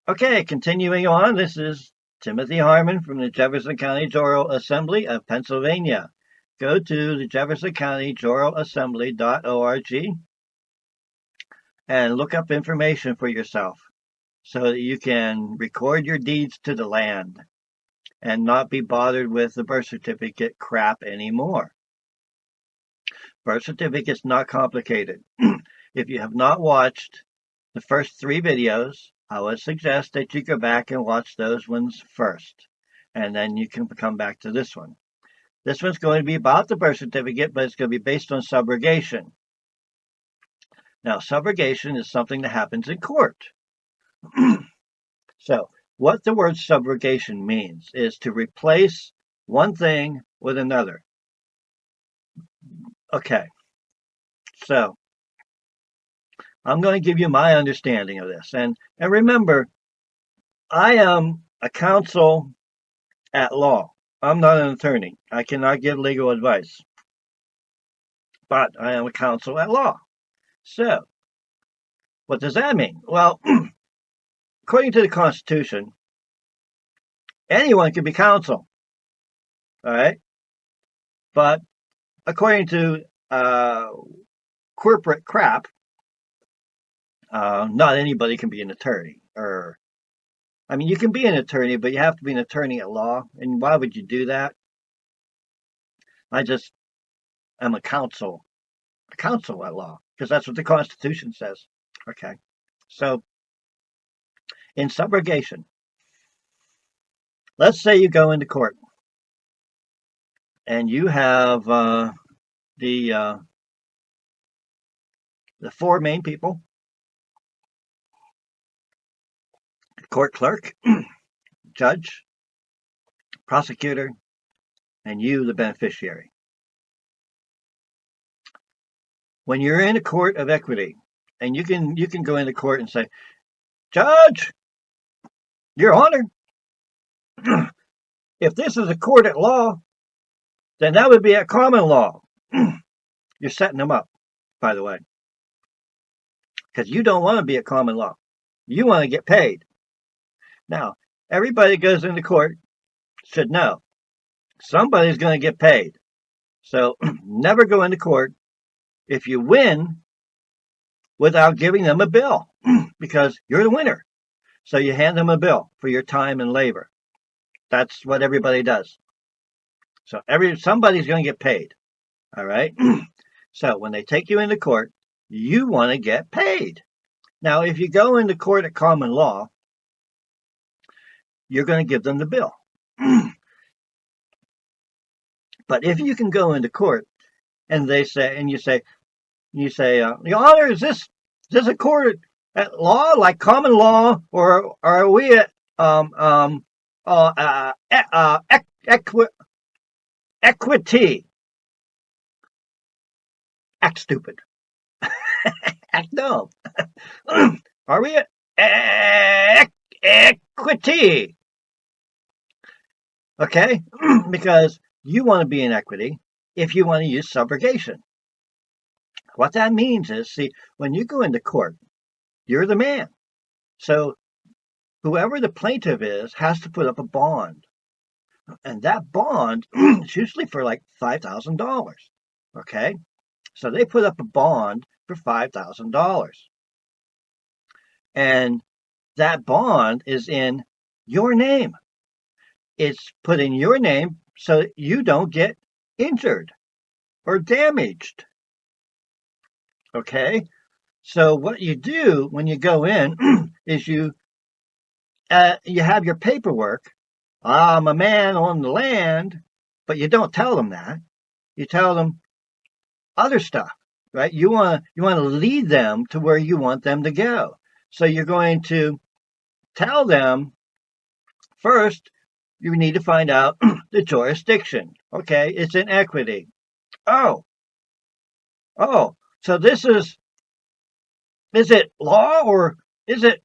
Okay, continuing on, this is Timothy Harmon from the Jefferson County General Assembly of Pennsylvania. Go to the Jefferson County General Assembly.org and look up information for yourself so that you can record your deeds to the land and not be bothered with the birth certificate crap anymore. Birth certificate's not complicated. If you have not watched the first 3 videos, I would suggest that you go back and watch those ones first, and then you can come back to this one. This one's going to be about the birth certificate, but it's going to be based on subrogation. Now, subrogation is something that happens in court. So, what the word subrogation means is to replace one thing with another. Okay, so I'm going to give you my understanding of this. And remember, I am a counsel at law. I'm not an attorney. I cannot give legal advice. But I am a counsel at law. So, what does that mean? Well, according to the Constitution, anyone can be counsel. All right? But according to corporate crap, not anybody can be an attorney. I mean, you can be an attorney, but you have to be an attorney at law. And why would you do that? I just am a counsel at law, because that's what the Constitution says. Okay. So, in subrogation, let's say you go into court and you have the 4 main people: court clerk, judge, prosecutor, and you, the beneficiary. When you're in a court of equity, and you can go into court and say, "Judge, Your Honor, if this is a court at law, then that would be a common law." You're setting them up, by the way, because you don't want to be a common law. You want to get paid. Now, everybody goes into court should know somebody's going to get paid. So never go into court if you win without giving them a bill, because you're the winner. So you hand them a bill for your time and labor. That's what everybody does. So somebody's going to get paid. All right. So when they take you into court, you want to get paid. Now, if you go into court at common law, you're going to give them the bill. But if you can go into court and you say, Your Honor, is this a court at law, like common law, or are we at equity? Act stupid. Act dumb. Are we at equity? Okay, because you want to be in equity if you want to use subrogation. What that means is, see, when you go into court, you're the man. So whoever the plaintiff is has to put up a bond. And that bond is usually for like $5,000. Okay? So they put up a bond for $5,000. And that bond is in your name. It's put in your name so you don't get injured or damaged. Okay? So what you do when you go in is you have your paperwork. I'm a man on the land, but you don't tell them that. You tell them other stuff, right? You want to lead them to where you want them to go. So you're going to tell them first. You need to find out the jurisdiction. Okay, it's in equity. Oh, so this is it law or is it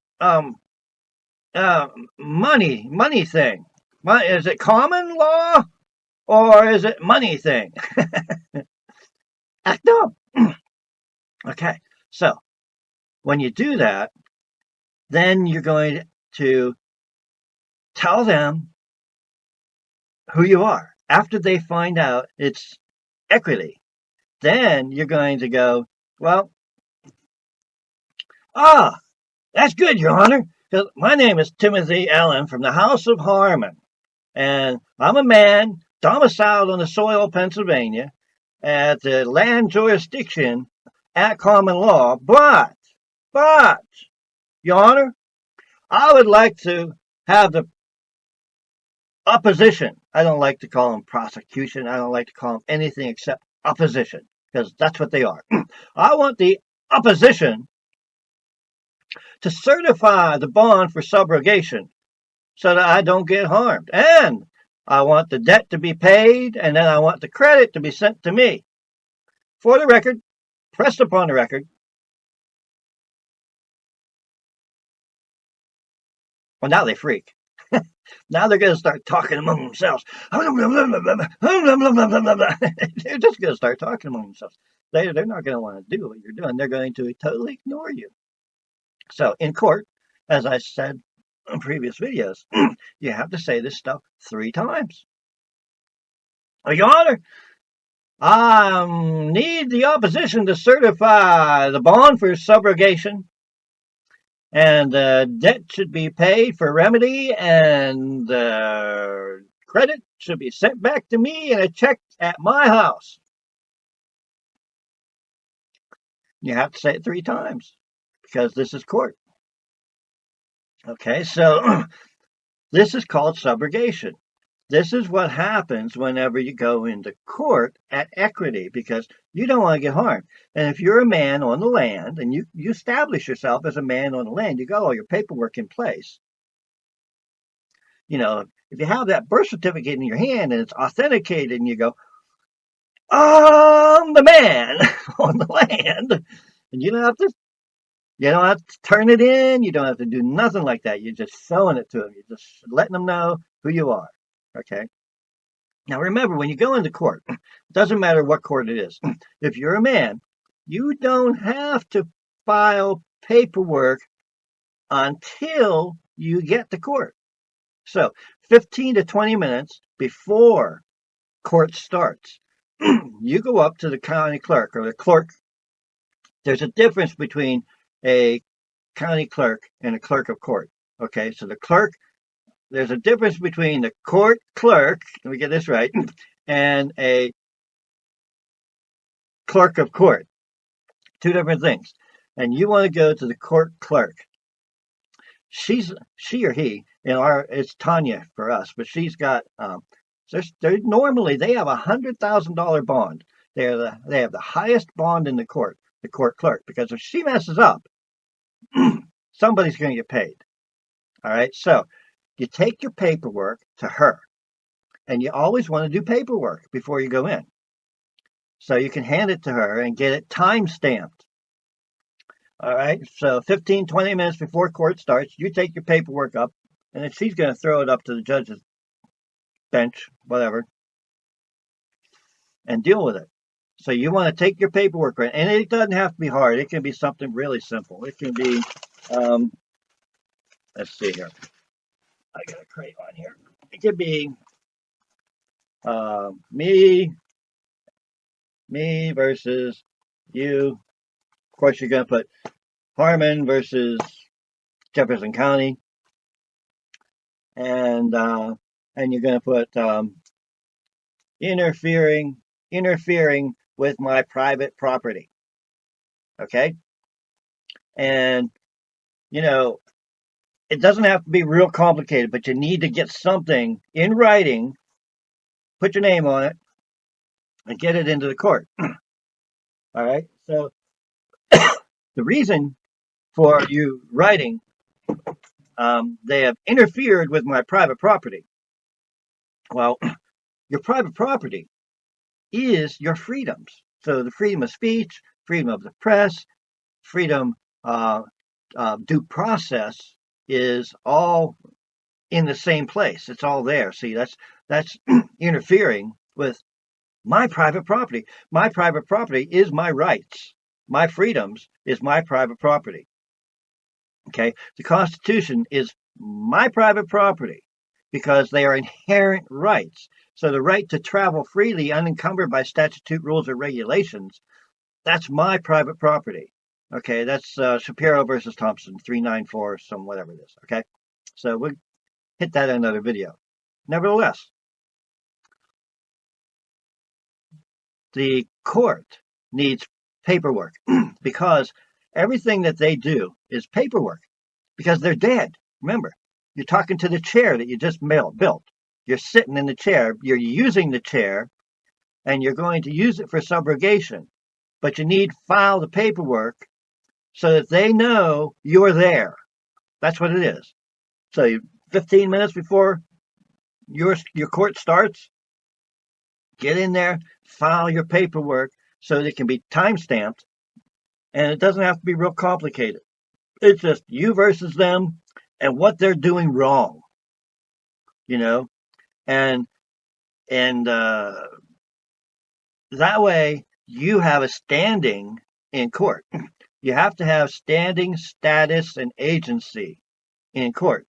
money thing? Is it common law or is it money thing? Act dumb. Okay, so when you do that, then you're going to tell them who you are. After they find out it's equity, then you're going to go, well, that's good, Your Honor. My name is Timothy Allen from the House of Harmon, and I'm a man domiciled on the soil of Pennsylvania at the land jurisdiction at common law, but, Your Honor, I would like to have the opposition. I don't like to call them prosecution. I don't like to call them anything except opposition, because that's what they are. I want the opposition to certify the bond for subrogation so that I don't get harmed. And I want the debt to be paid, and then I want the credit to be sent to me. For the record, pressed upon the record. Well, now they freak. Now they're going to start talking among themselves. They're just going to start talking among themselves. They're not going to want to do what you're doing. They're going to totally ignore you. So in court, as I said in previous videos, you have to say this stuff 3 times. Your Honor, I need the opposition to certify the bond for subrogation, and debt should be paid for remedy, and credit should be sent back to me in a check at my house. You have to say it 3 times because this is court. Okay, so this is called subrogation. This is what happens whenever you go into court at equity, because you don't want to get harmed. And if you're a man on the land and you establish yourself as a man on the land, you got all your paperwork in place. You know, if you have that birth certificate in your hand and it's authenticated and you go, I'm the man on the land, and you don't have to turn it in. You don't have to do nothing like that. You're just showing it to them. You're just letting them know who you are. Okay. Now remember, when you go into court, it doesn't matter what court it is. If you're a man, you don't have to file paperwork until you get to court. So 15 to 20 minutes before court starts, you go up to the county clerk or the clerk. There's a difference between a county clerk and a clerk of court. Okay, so the clerk, there's a difference between the court clerk, let me get this right, and a clerk of court. 2 different things. And you want to go to the court clerk. She or he, it's Tanya for us, but she's got, normally they have $100,000 bond. They have the highest bond in the court clerk, because if she messes up, somebody's going to get paid. All right, so you take your paperwork to her, and you always want to do paperwork before you go in. So you can hand it to her and get it time-stamped. All right, so 15, 20 minutes before court starts, you take your paperwork up, and then she's going to throw it up to the judge's bench, whatever, and deal with it. So you want to take your paperwork, and it doesn't have to be hard. It can be something really simple. It can be, let's see here. I got a crate on here. It could be me versus you. Of course, you're going to put Harmon versus Jefferson County, and you're going to put interfering with my private property. Okay, and it doesn't have to be real complicated, but you need to get something in writing, put your name on it, and get it into the court. All right, so the reason for you writing, they have interfered with my private property. Well, your private property is your freedoms. So the freedom of speech, freedom of the press, freedom due process is all in the same place. It's all there. See, that's interfering with my private property. My private property is my rights. My freedoms is my private property. Okay, the Constitution is my private property because they are inherent rights. So the right to travel freely unencumbered by statute, rules, or regulations, that's my private property. Okay, that's Shapiro versus Thompson, 394, some whatever it is. Okay, so we'll hit that in another video. Nevertheless, the court needs paperwork because everything that they do is paperwork because they're dead. Remember, you're talking to the chair that you just built. You're sitting in the chair, you're using the chair, and you're going to use it for subrogation. But you need to file the paperwork so that they know you're there. That's what it is. So 15 minutes before your court starts, get in there, file your paperwork so that it can be time stamped, and it doesn't have to be real complicated. It's just you versus them and what they're doing wrong, and that way you have a standing in court. You have to have standing, status, and agency in court.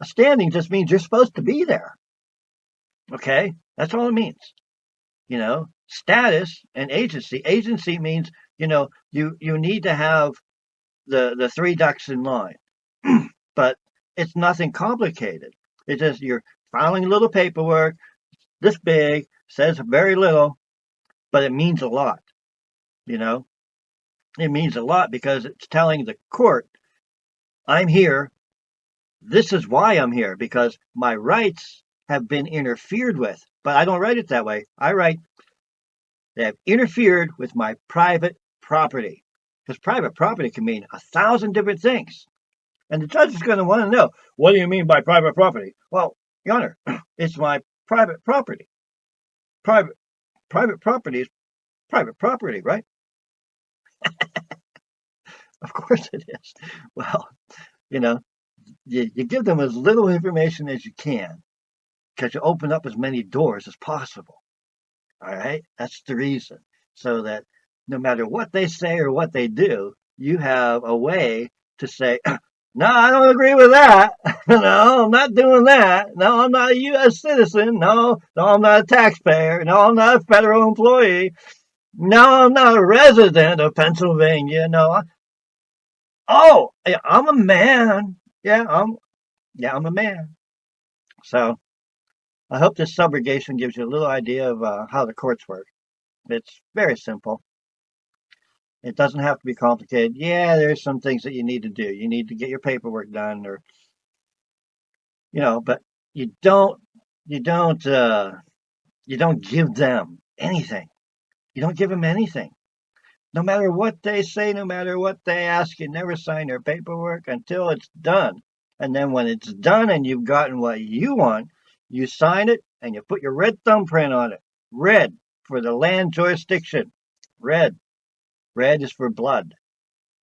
A standing just means you're supposed to be there. Okay, that's all it means. Status and agency. Agency means you need to have the three ducks in line, but it's nothing complicated. It's just you're filing a little paperwork, this big, says very little, but it means a lot. It means a lot because it's telling the court, I'm here. This is why I'm here, because my rights have been interfered with. But I don't write it that way. I write, they have interfered with my private property. Because private property can mean 1,000 different things. And the judge is going to want to know, what do you mean by private property? Well, Your Honor, it's my private property. Private property is private property, right? Of course it is. Well, you give them as little information as you can because you open up as many doors as possible. All right? That's the reason. So that no matter what they say or what they do, you have a way to say, no, I don't agree with that. No, I'm not doing that. No, I'm not a U.S. citizen. No, I'm not a taxpayer. No, I'm not a federal employee. No, I'm not a resident of Pennsylvania. No, I'm a man. Yeah, I'm a man. So I hope this subrogation gives you a little idea of how the courts work. It's very simple. It doesn't have to be complicated. Yeah, there's some things that you need to do. You need to get your paperwork done, or but you don't give them anything. You don't give them anything. No matter what they say, no matter what they ask, you never sign their paperwork until it's done. And then when it's done and you've gotten what you want, you sign it and you put your red thumbprint on it. Red for the land jurisdiction. Red. Red is for blood.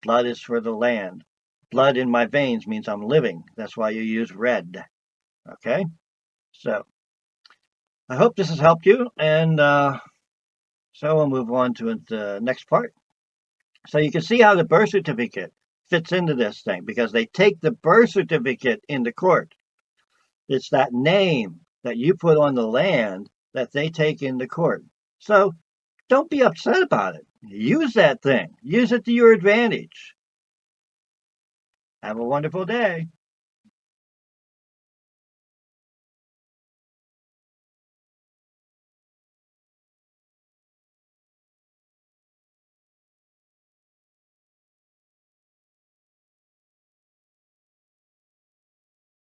Blood is for the land. Blood in my veins means I'm living. That's why you use red. Okay? So, I hope this has helped you. And so we'll move on to the next part. So you can see how the birth certificate fits into this thing because they take the birth certificate into court. It's that name that you put on the land that they take into court. So don't be upset about it. Use that thing. Use it to your advantage. Have a wonderful day.